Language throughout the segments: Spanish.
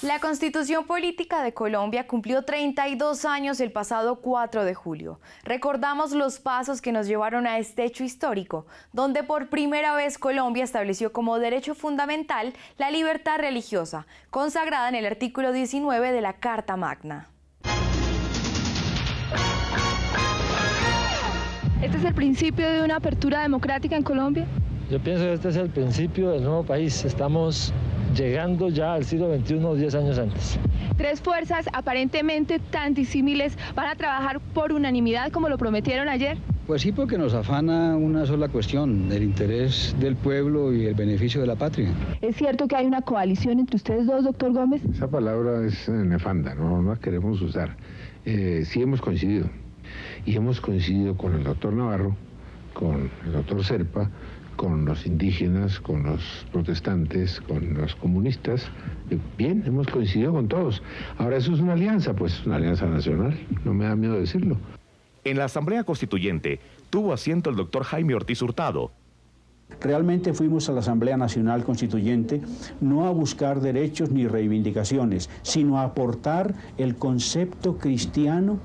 La Constitución Política de Colombia cumplió 32 años el pasado 4 de julio. Recordamos los pasos que nos llevaron a este hecho histórico, donde por primera vez Colombia estableció como derecho fundamental la libertad religiosa, consagrada en el artículo 19 de la Carta Magna. ¿Este es el principio de una apertura democrática en Colombia? Yo pienso que este es el principio del nuevo país. Estamos llegando ya al siglo XXI 10 años antes. Tres fuerzas aparentemente tan disímiles van a trabajar por unanimidad como lo prometieron ayer. Pues sí, porque nos afana una sola cuestión, el interés del pueblo y el beneficio de la patria. ¿Es cierto que hay una coalición entre ustedes dos, doctor Gómez? Esa palabra es nefanda, no la queremos usar. Sí hemos coincidido, y hemos coincidido con el doctor Navarro, con el doctor Serpa, con los indígenas, con los protestantes, con los comunistas. Bien, hemos coincidido con todos. Ahora eso es una alianza, pues una alianza nacional, no me da miedo decirlo. En la Asamblea Constituyente tuvo asiento el doctor Jaime Ortiz Hurtado. Realmente fuimos a la Asamblea Nacional Constituyente no a buscar derechos ni reivindicaciones, sino a aportar el concepto cristiano,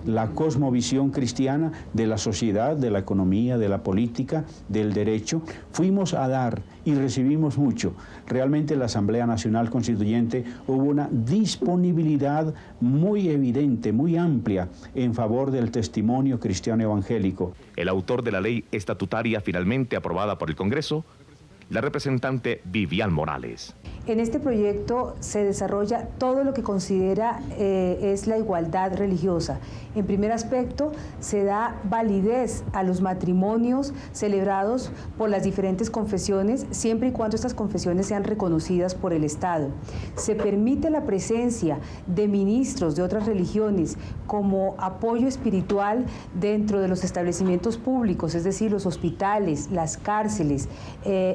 la cosmovisión cristiana de la sociedad, de la economía, de la política, del derecho. Fuimos a dar y recibimos mucho. Realmente en la Asamblea Nacional Constituyente hubo una disponibilidad muy evidente, muy amplia, en favor del testimonio cristiano evangélico. El autor de la ley estatutaria finalmente aprobada por el Congreso, la representante Vivian Morales. En este proyecto se desarrolla todo lo que considera es la igualdad religiosa. En primer aspecto, se da validez a los matrimonios celebrados por las diferentes confesiones, siempre y cuando estas confesiones sean reconocidas por el Estado. Se permite la presencia de ministros de otras religiones como apoyo espiritual dentro de los establecimientos públicos, es decir, los hospitales, las cárceles,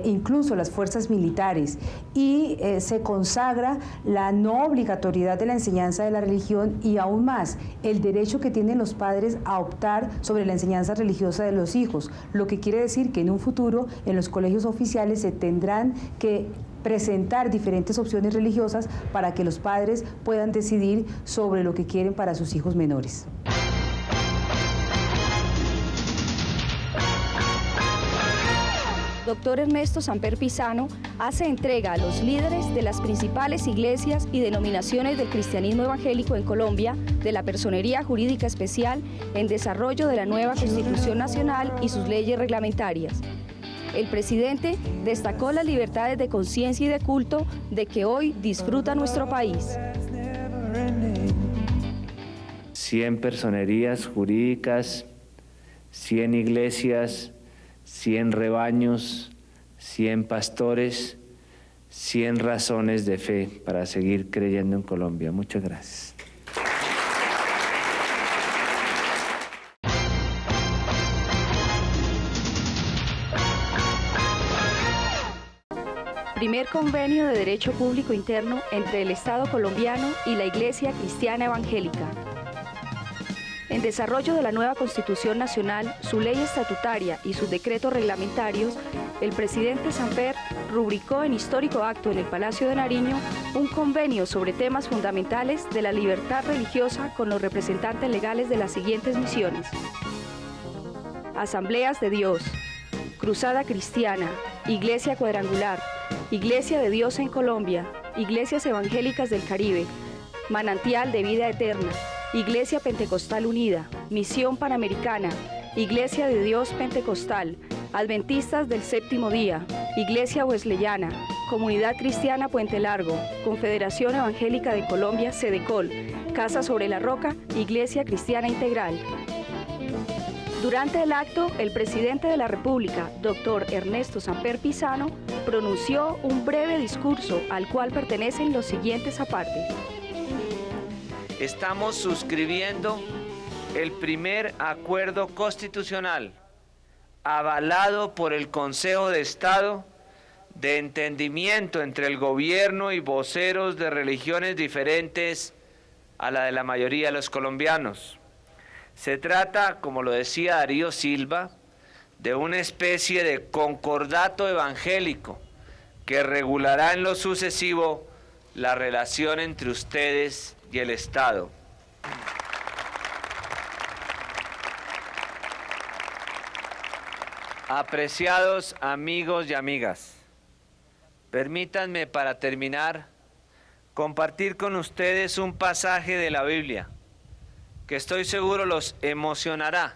incluso las fuerzas militares, y se consagra la no obligatoriedad de la enseñanza de la religión y aún más el derecho que tienen los padres a optar sobre la enseñanza religiosa de los hijos, lo que quiere decir que en un futuro en los colegios oficiales se tendrán que presentar diferentes opciones religiosas para que los padres puedan decidir sobre lo que quieren para sus hijos menores. Doctor Ernesto Samper Pisano hace entrega a los líderes de las principales iglesias y denominaciones del cristianismo evangélico en Colombia de la Personería Jurídica Especial en desarrollo de la nueva Constitución Nacional y sus leyes reglamentarias. El presidente destacó las libertades de conciencia y de culto de que hoy disfruta nuestro país. 100 personerías jurídicas, 100 iglesias, 100 rebaños, 100 pastores, 100 razones de fe para seguir creyendo en Colombia. Muchas gracias. Primer convenio de derecho público interno entre el Estado colombiano y la Iglesia Cristiana Evangélica. En desarrollo de la nueva Constitución Nacional, su ley estatutaria y sus decretos reglamentarios, el presidente Samper rubricó en histórico acto en el Palacio de Nariño un convenio sobre temas fundamentales de la libertad religiosa con los representantes legales de las siguientes misiones: Asambleas de Dios, Cruzada Cristiana, Iglesia Cuadrangular, Iglesia de Dios en Colombia, Iglesias Evangélicas del Caribe, Manantial de Vida Eterna, Iglesia Pentecostal Unida, Misión Panamericana, Iglesia de Dios Pentecostal, Adventistas del Séptimo Día, Iglesia Wesleyana, Comunidad Cristiana Puente Largo, Confederación Evangélica de Colombia, Sedecol, Casa sobre la Roca, Iglesia Cristiana Integral. Durante el acto, el presidente de la República, doctor Ernesto Samper Pisano, pronunció un breve discurso al cual pertenecen los siguientes apartes. Estamos suscribiendo el primer acuerdo constitucional avalado por el Consejo de Estado de entendimiento entre el gobierno y voceros de religiones diferentes a la de la mayoría de los colombianos. Se trata, como lo decía Darío Silva, de una especie de concordato evangélico que regulará en lo sucesivo la relación entre ustedes y el Estado. Apreciados amigos y amigas, permítanme para terminar compartir con ustedes un pasaje de la Biblia que estoy seguro los emocionará,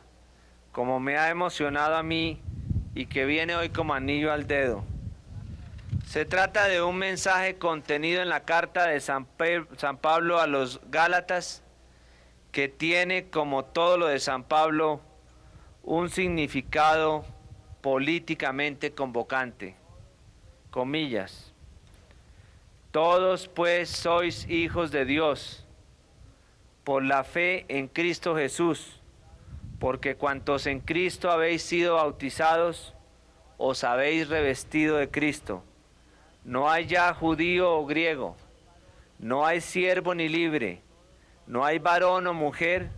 como me ha emocionado a mí y que viene hoy como anillo al dedo. Se trata de un mensaje contenido en la carta de San Pablo a los Gálatas, que tiene, como todo lo de San Pablo, un significado políticamente convocante. Comillas. Todos pues sois hijos de Dios, por la fe en Cristo Jesús, porque cuantos en Cristo habéis sido bautizados, os habéis revestido de Cristo. No hay ya judío o griego, no hay siervo ni libre, no hay varón o mujer,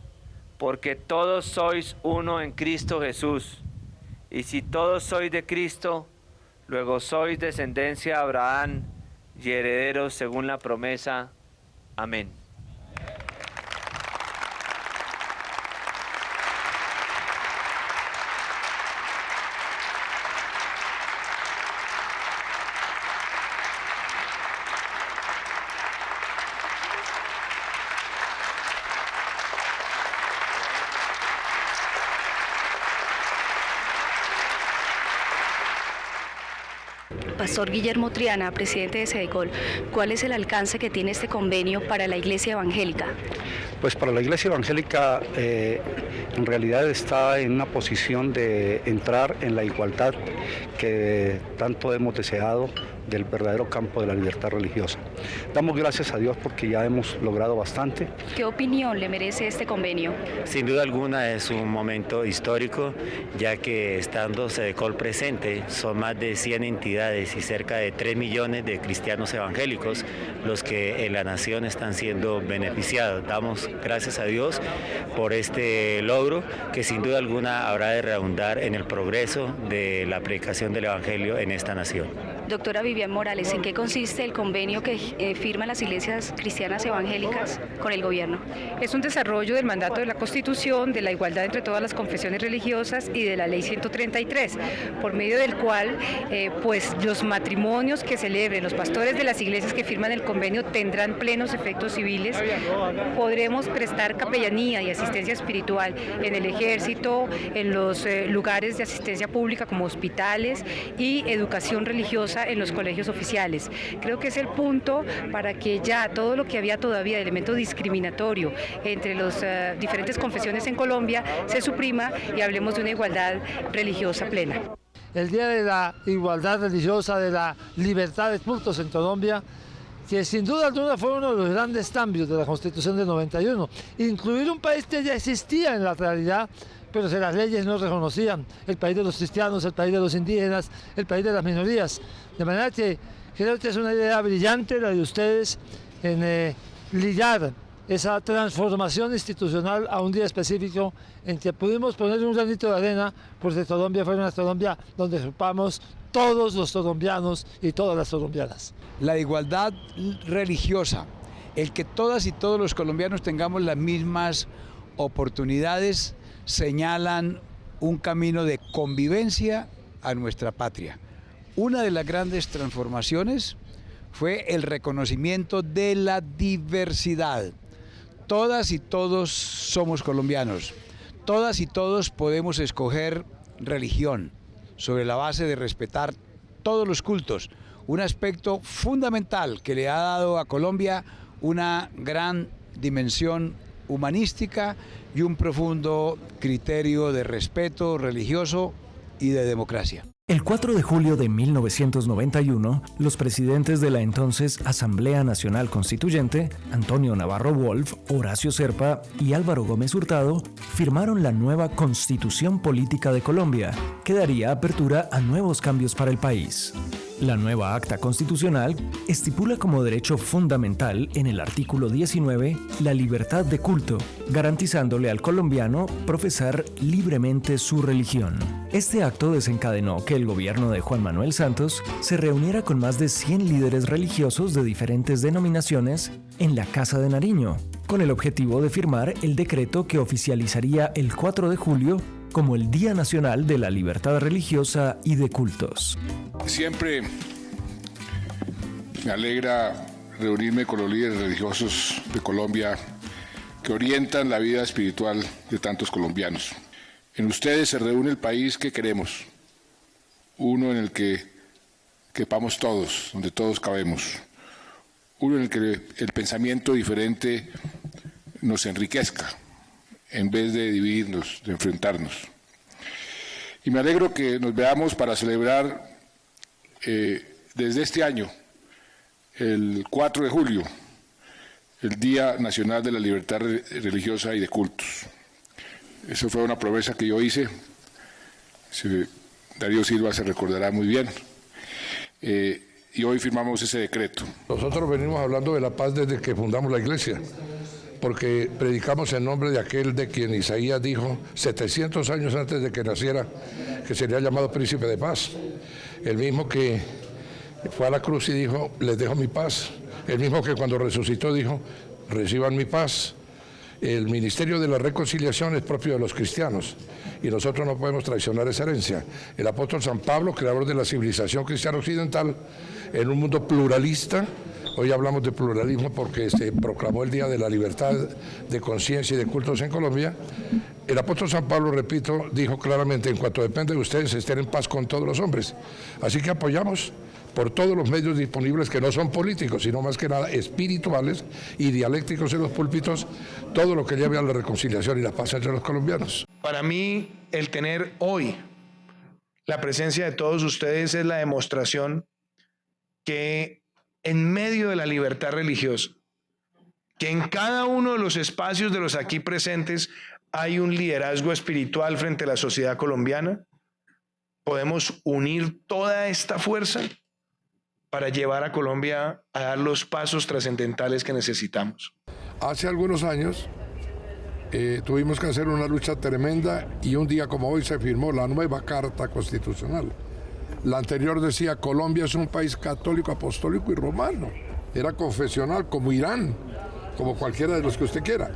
porque todos sois uno en Cristo Jesús. Y si todos sois de Cristo, luego sois descendencia de Abraham y herederos según la promesa. Amén. Pastor Guillermo Triana, presidente de SEDECOL, ¿cuál es el alcance que tiene este convenio para la Iglesia Evangélica? Pues para la Iglesia Evangélica en realidad está en una posición de entrar en la igualdad que tanto hemos deseado del verdadero campo de la libertad religiosa. Damos gracias a Dios porque ya hemos logrado bastante. ¿Qué opinión le merece este convenio? Sin duda alguna es un momento histórico, ya que estando SEDECOL presente, son más de 100 entidades y cerca de 3 millones de cristianos evangélicos los que en la nación están siendo beneficiados. Damos gracias a Dios por este logro que sin duda alguna habrá de redundar en el progreso de la predicación del Evangelio en esta nación. Doctora Vivian Morales, ¿en qué consiste el convenio que firman las iglesias cristianas evangélicas con el gobierno? Es un desarrollo del mandato de la Constitución, de la igualdad entre todas las confesiones religiosas y de la Ley 133, por medio del cual pues los matrimonios que celebren los pastores de las iglesias que firman el convenio tendrán plenos efectos civiles. Podremos prestar capellanía y asistencia espiritual en el ejército, en los lugares de asistencia pública como hospitales y educación religiosa en los colegios oficiales. Creo que es el punto para que ya todo lo que había todavía de elemento discriminatorio entre las diferentes confesiones en Colombia se suprima y hablemos de una igualdad religiosa plena. El Día de la Igualdad Religiosa, de la Libertad de Cultos en Colombia, que sin duda alguna fue uno de los grandes cambios de la Constitución del 91, incluir un país que ya existía en la realidad, pero que las leyes no reconocían, el país de los cristianos, el país de los indígenas, el país de las minorías. De manera que creo que es una idea brillante la de ustedes en ligar esa transformación institucional a un día específico en que pudimos poner un granito de arena porque Colombia fuera una Colombia donde ocupamos todos los colombianos y todas las colombianas. La igualdad religiosa, el que todas y todos los colombianos tengamos las mismas oportunidades, señalan un camino de convivencia a nuestra patria. Una de las grandes transformaciones fue el reconocimiento de la diversidad. Todas y todos somos colombianos, todas y todos podemos escoger religión sobre la base de respetar todos los cultos, un aspecto fundamental que le ha dado a Colombia una gran dimensión humanística y un profundo criterio de respeto religioso y de democracia. El 4 de julio de 1991, los presidentes de la entonces Asamblea Nacional Constituyente, Antonio Navarro Wolf, Horacio Serpa y Álvaro Gómez Hurtado, firmaron la nueva Constitución Política de Colombia, que daría apertura a nuevos cambios para el país. La nueva Acta Constitucional estipula como derecho fundamental en el artículo 19 la libertad de culto, garantizándole al colombiano profesar libremente su religión. Este acto desencadenó que el gobierno de Juan Manuel Santos se reuniera con más de 100 líderes religiosos de diferentes denominaciones en la Casa de Nariño, con el objetivo de firmar el decreto que oficializaría el 4 de julio como el Día Nacional de la Libertad Religiosa y de Cultos. Siempre me alegra reunirme con los líderes religiosos de Colombia que orientan la vida espiritual de tantos colombianos. En ustedes se reúne el país que queremos, uno en el que quepamos todos, donde todos cabemos, uno en el que el pensamiento diferente nos enriquezca, en vez de dividirnos, de enfrentarnos. Y me alegro que nos veamos para celebrar desde este año, el 4 de julio, el Día Nacional de la Libertad Religiosa y de Cultos. Eso fue una promesa que yo hice, Darío Silva se recordará muy bien, y hoy firmamos ese decreto. Nosotros venimos hablando de la paz desde que fundamos la iglesia, porque predicamos en nombre de aquel de quien Isaías dijo 700 años antes de que naciera que sería llamado príncipe de paz, el mismo que fue a la cruz y dijo, les dejo mi paz, el mismo que cuando resucitó dijo, reciban mi paz. El ministerio de la reconciliación es propio de los cristianos y nosotros no podemos traicionar esa herencia. El apóstol San Pablo, creador de la civilización cristiana occidental, en un mundo pluralista, hoy hablamos de pluralismo porque se proclamó el Día de la Libertad de Conciencia y de Cultos en Colombia. El apóstol San Pablo, repito, dijo claramente, en cuanto depende de ustedes, estén en paz con todos los hombres. Así que apoyamos por todos los medios disponibles que no son políticos, sino más que nada espirituales y dialécticos en los púlpitos, todo lo que lleve a la reconciliación y la paz entre los colombianos. Para mí, el tener hoy la presencia de todos ustedes es la demostración que en medio de la libertad religiosa, que en cada uno de los espacios de los aquí presentes hay un liderazgo espiritual frente a la sociedad colombiana, podemos unir toda esta fuerza para llevar a Colombia a dar los pasos trascendentales que necesitamos. Hace algunos años tuvimos que hacer una lucha tremenda y un día como hoy se firmó la nueva Carta Constitucional. La anterior decía Colombia es un país católico, apostólico y romano. Era confesional como Irán, como cualquiera de los que usted quiera.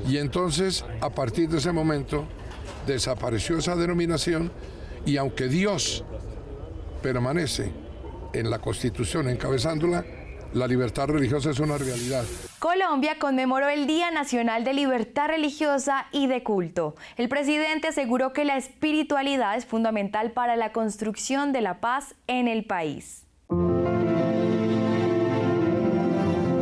Y entonces a partir de ese momento desapareció esa denominación y aunque Dios permanece en la Constitución encabezándola, la libertad religiosa es una realidad. Colombia conmemoró el Día Nacional de Libertad Religiosa y de Culto. El presidente aseguró que la espiritualidad es fundamental para la construcción de la paz en el país.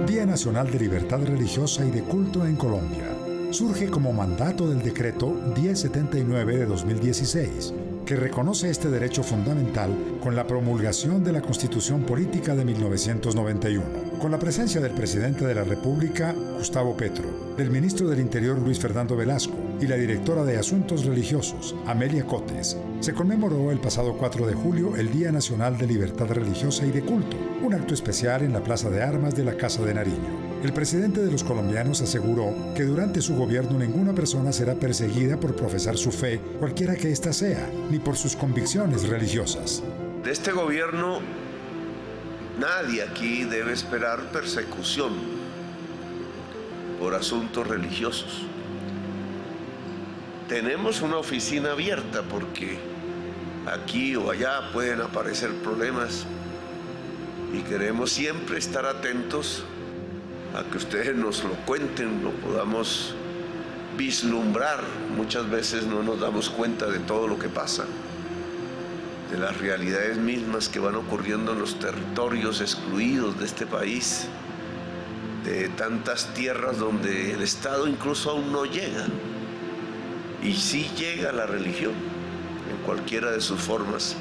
Día Nacional de Libertad Religiosa y de Culto en Colombia. Surge como mandato del decreto 1079 de 2016, que reconoce este derecho fundamental con la promulgación de la Constitución Política de 1991, con la presencia del presidente de la República, Gustavo Petro, del ministro del Interior, Luis Fernando Velasco, y la directora de Asuntos Religiosos, Amelia Cotes. Se conmemoró el pasado 4 de julio el Día Nacional de Libertad Religiosa y de Culto, un acto especial en la Plaza de Armas de la Casa de Nariño. El presidente de los colombianos aseguró que durante su gobierno ninguna persona será perseguida por profesar su fe, cualquiera que ésta sea, ni por sus convicciones religiosas. De este gobierno, nadie aquí debe esperar persecución por asuntos religiosos. Tenemos una oficina abierta porque aquí o allá pueden aparecer problemas y queremos siempre estar atentos a que ustedes nos lo cuenten, lo podamos vislumbrar. Muchas veces no nos damos cuenta de todo lo que pasa, de las realidades mismas que van ocurriendo en los territorios excluidos de este país, de tantas tierras donde el Estado incluso aún no llega, y sí llega la religión en cualquiera de sus formas.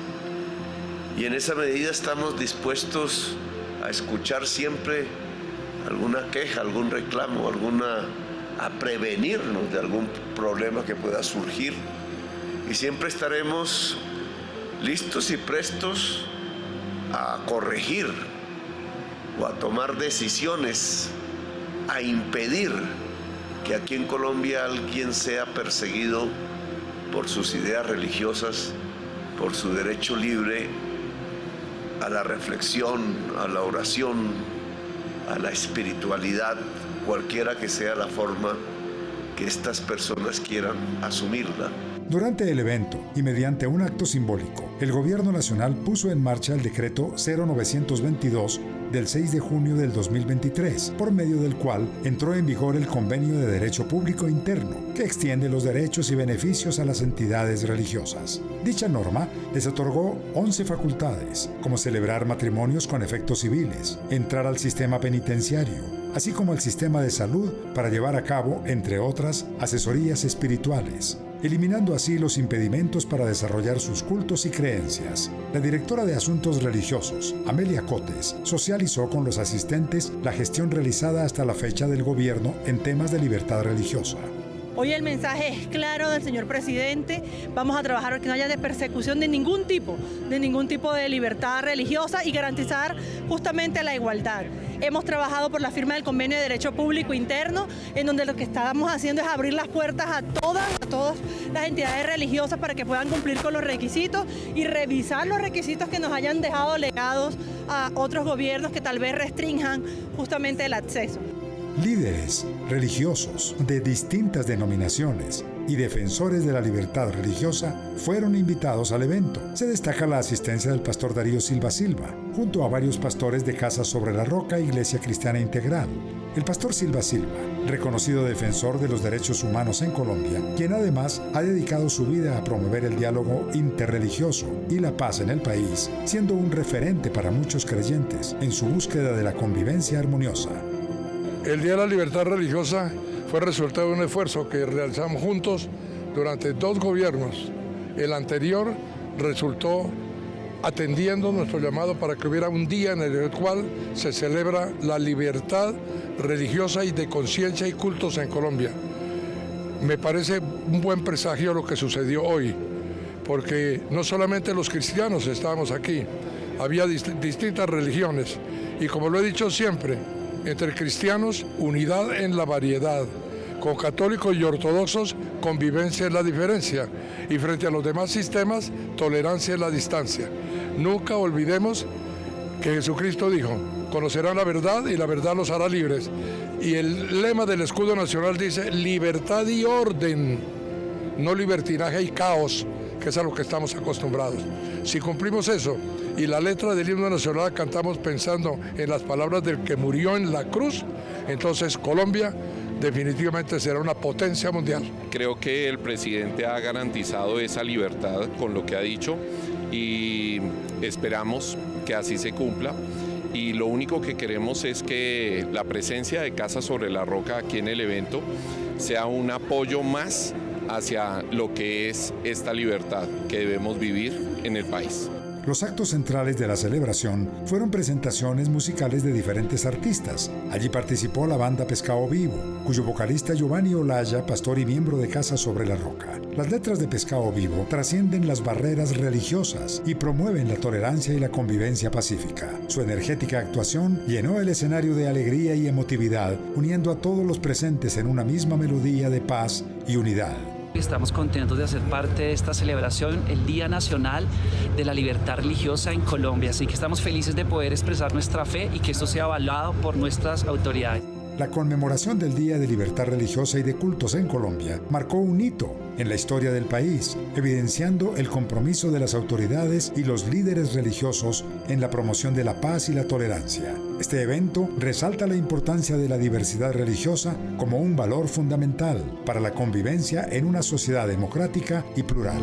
Y en esa medida estamos dispuestos a escuchar siempre alguna queja, algún reclamo, a prevenirnos de algún problema que pueda surgir. Y siempre estaremos listos y prestos a corregir o a tomar decisiones, a impedir que aquí en Colombia alguien sea perseguido por sus ideas religiosas, por su derecho libre a la reflexión, a la oración, a la espiritualidad, cualquiera que sea la forma que estas personas quieran asumirla. Durante el evento y mediante un acto simbólico, el Gobierno Nacional puso en marcha el decreto 0922 del 6 de junio del 2023, por medio del cual entró en vigor el Convenio de Derecho Público Interno, que extiende los derechos y beneficios a las entidades religiosas. Dicha norma les otorgó 11 facultades, como celebrar matrimonios con efectos civiles, entrar al sistema penitenciario, así como al sistema de salud para llevar a cabo, entre otras, asesorías espirituales, eliminando así los impedimentos para desarrollar sus cultos y creencias. La directora de Asuntos Religiosos, Amelia Cotes, socializó con los asistentes la gestión realizada hasta la fecha del gobierno en temas de libertad religiosa. Hoy el mensaje es claro del señor presidente. Vamos a trabajar para que no haya persecución de ningún tipo de libertad religiosa y garantizar justamente la igualdad. Hemos trabajado por la firma del Convenio de Derecho Público Interno, en donde lo que estamos haciendo es abrir las puertas a todas las entidades religiosas para que puedan cumplir con los requisitos y revisar los requisitos que nos hayan dejado legados a otros gobiernos que tal vez restrinjan justamente el acceso. Líderes religiosos de distintas denominaciones y defensores de la libertad religiosa fueron invitados al evento. Se destaca la asistencia del pastor Darío Silva Silva, junto a varios pastores de Casa Sobre la Roca, Iglesia Cristiana Integral. El pastor Silva Silva, reconocido defensor de los derechos humanos en Colombia, quien además ha dedicado su vida a promover el diálogo interreligioso y la paz en el país, siendo un referente para muchos creyentes en su búsqueda de la convivencia armoniosa. El Día de la Libertad Religiosa fue resultado de un esfuerzo que realizamos juntos durante 2 gobiernos. El anterior resultó atendiendo nuestro llamado para que hubiera un día en el cual se celebra la libertad religiosa y de conciencia y cultos en Colombia. Me parece un buen presagio lo que sucedió hoy, porque no solamente los cristianos estábamos aquí, había distintas religiones y, como lo he dicho siempre, entre cristianos, unidad en la variedad. Con católicos y ortodoxos, convivencia en la diferencia. Y frente a los demás sistemas, tolerancia en la distancia. Nunca olvidemos que Jesucristo dijo: conocerán la verdad y la verdad los hará libres. Y el lema del escudo nacional dice: libertad y orden, no libertinaje y caos, que es a lo que estamos acostumbrados. Si cumplimos eso, y la letra del himno nacional cantamos pensando en las palabras del que murió en la cruz, entonces Colombia definitivamente será una potencia mundial. Creo que el presidente ha garantizado esa libertad con lo que ha dicho y esperamos que así se cumpla. Y lo único que queremos es que la presencia de Casa Sobre la Roca aquí en el evento sea un apoyo más hacia lo que es esta libertad que debemos vivir en el país. Los actos centrales de la celebración fueron presentaciones musicales de diferentes artistas. Allí participó la banda Pescado Vivo, cuyo vocalista Giovanni Olaya, pastor y miembro de Casa Sobre la Roca. Las letras de Pescado Vivo trascienden las barreras religiosas y promueven la tolerancia y la convivencia pacífica. Su energética actuación llenó el escenario de alegría y emotividad, uniendo a todos los presentes en una misma melodía de paz y unidad. Estamos contentos de hacer parte de esta celebración, el Día Nacional de la Libertad Religiosa en Colombia, así que estamos felices de poder expresar nuestra fe y que esto sea avalado por nuestras autoridades. La conmemoración del Día de Libertad Religiosa y de Cultos en Colombia marcó un hito en la historia del país, evidenciando el compromiso de las autoridades y los líderes religiosos en la promoción de la paz y la tolerancia. Este evento resalta la importancia de la diversidad religiosa como un valor fundamental para la convivencia en una sociedad democrática y plural.